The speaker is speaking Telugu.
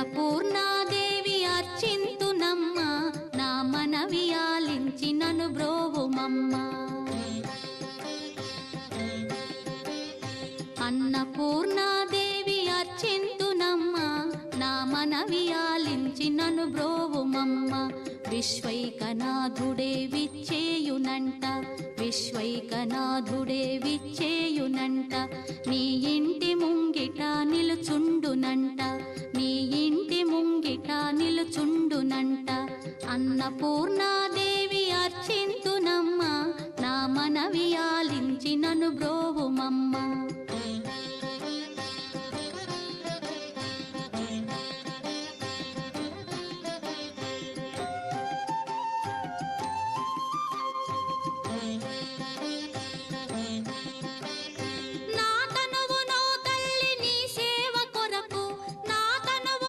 అన్నపూర్ణాదేవి అర్చింతునమ్మ నా మనవి ఆలించి నన్ను బ్రోవుమమ్మ అన్నపూర్ణాదేవి అర్చింతునమ్మ నా మనవి ఆలించి నన్ను బ్రోవుమమ్మ విశ్వైకనాథుడే విచ్చేయునంట విశ్వైకనాథుడే విచ్చేయునంట నీ ఇంటి ముంగిట నిలుచుండునంట నీ ఇంటి ముంగిట నిలుచుండునంట అన్నపూర్ణాదేవి అర్చింతునమ్మ నా మనవి ఆలించి నన్ను బ్రో